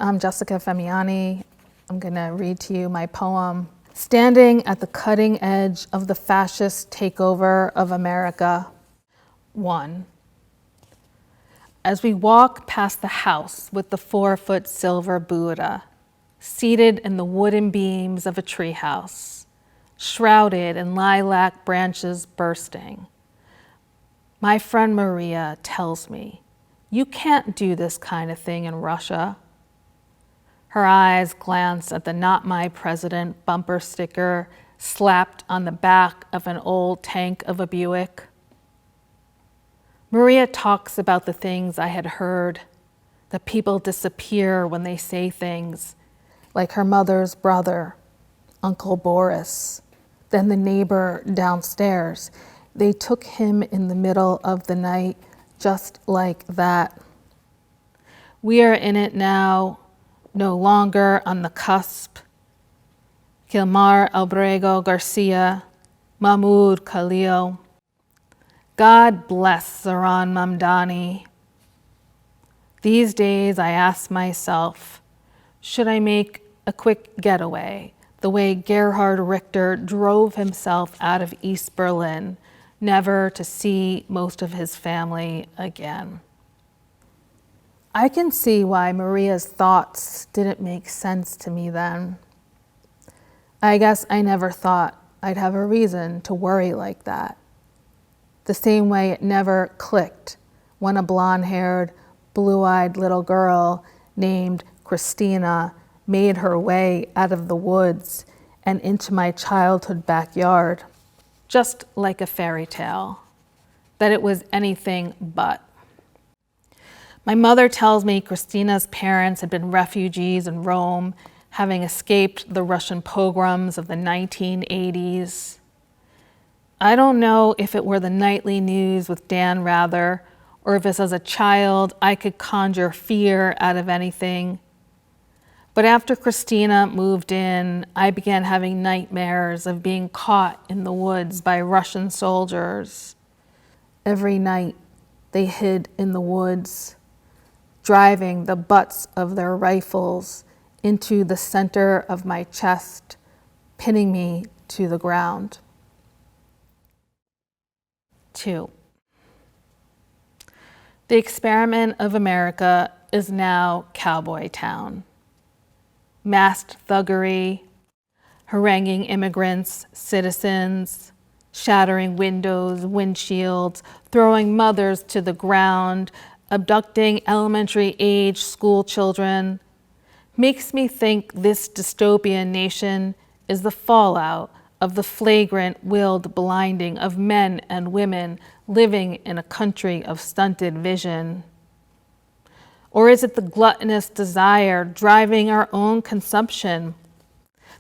I'm Jessica Femiani. I'm going to read to you my poem, Standing at the Cutting Edge of the Fascist Takeover of America. 1. As we walk past the house with the 4-foot silver Buddha, seated in the wooden beams of a treehouse, shrouded in lilac branches bursting, my friend Maria tells me, "You can't do this kind of thing in Russia." Her eyes glance at the "Not My President" bumper sticker slapped on the back of an old tank of a Buick. Maria talks about the things I had heard, that people disappear when they say things, like her mother's brother, Uncle Boris, then the neighbor downstairs. They took him in the middle of the night, just like that. We are in it now, no longer on the cusp. Gilmar Albrego Garcia, Mahmoud Khalil. God bless Zoran Mamdani. These days I ask myself, should I make a quick getaway, the way Gerhard Richter drove himself out of East Berlin, never to see most of his family again? I can see why Maria's thoughts didn't make sense to me then. I guess I never thought I'd have a reason to worry like that. The same way it never clicked when a blonde-haired, blue-eyed little girl named Christina made her way out of the woods and into my childhood backyard, just like a fairy tale, that it was anything but. My mother tells me Christina's parents had been refugees in Rome, having escaped the Russian pogroms of the 1980s. I don't know if it were the nightly news with Dan Rather, or if as a child I could conjure fear out of anything. But after Christina moved in, I began having nightmares of being caught in the woods by Russian soldiers. Every night they hid in the woods, driving the butts of their rifles into the center of my chest, pinning me to the ground. 2. The experiment of America is now Cowboy Town. Masked thuggery, haranguing immigrants, citizens, shattering windows, windshields, throwing mothers to the ground, abducting elementary-age school children, makes me think this dystopian nation is the fallout of the flagrant, willed blinding of men and women living in a country of stunted vision. Or is it the gluttonous desire driving our own consumption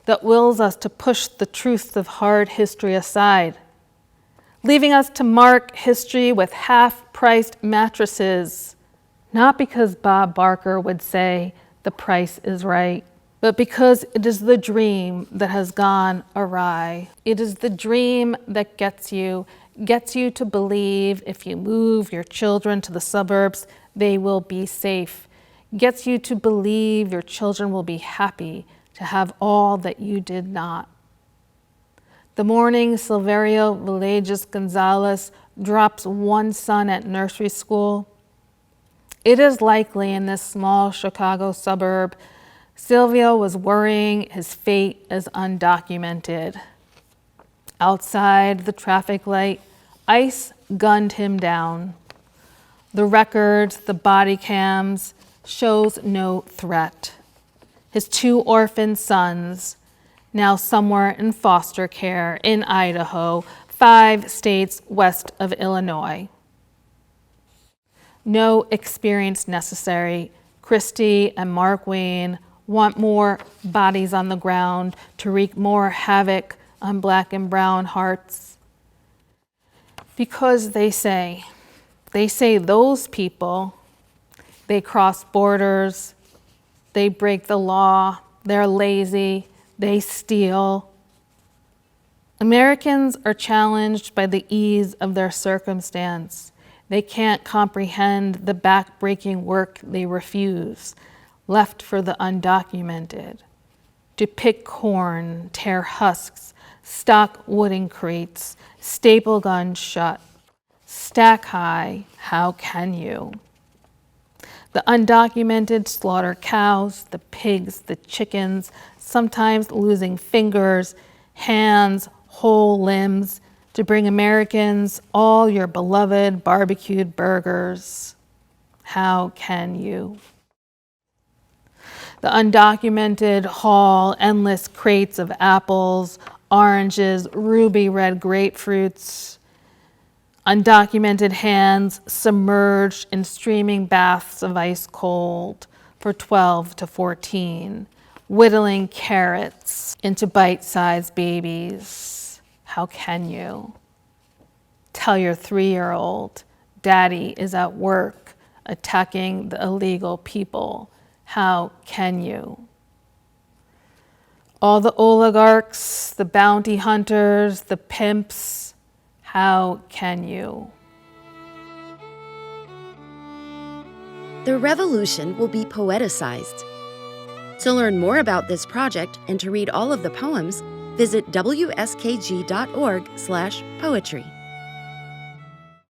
that wills us to push the truths of hard history aside, leaving us to mark history with half-priced mattresses, not because Bob Barker would say the price is right, but because it is the dream that has gone awry. It is the dream that gets you to believe if you move your children to the suburbs, they will be safe. Gets you to believe your children will be happy to have all that you did not. The morning Silverio Villegas Gonzalez drops one son at nursery school, it is likely in this small Chicago suburb, Silvio was worrying his fate as undocumented. Outside the traffic light, ICE gunned him down. The records, the body cams, shows no threat. His 2 orphan sons, now somewhere in foster care in Idaho, 5 states west of Illinois. No experience necessary. Christy and Mark Wayne want more bodies on the ground to wreak more havoc on Black and brown hearts. Because they say those people, they cross borders, they break the law, they're lazy, they steal. Americans are challenged by the ease of their circumstance. They can't comprehend the back-breaking work they refuse, left for the undocumented, to pick corn, tear husks, stock wooden crates, staple guns shut, stack high, how can you? The undocumented slaughter cows, the pigs, the chickens, sometimes losing fingers, hands, whole limbs, to bring Americans all your beloved barbecued burgers. How can you? The undocumented haul endless crates of apples, oranges, ruby red grapefruits. Undocumented hands submerged in streaming baths of ice cold for 12 to 14, whittling carrots into bite-sized babies. How can you? Tell your 3-year-old, Daddy is at work attacking the illegal people. How can you? All the oligarchs, the bounty hunters, the pimps, how can you? The revolution will be poeticized. To learn more about this project and to read all of the poems, visit wskg.org/poetry.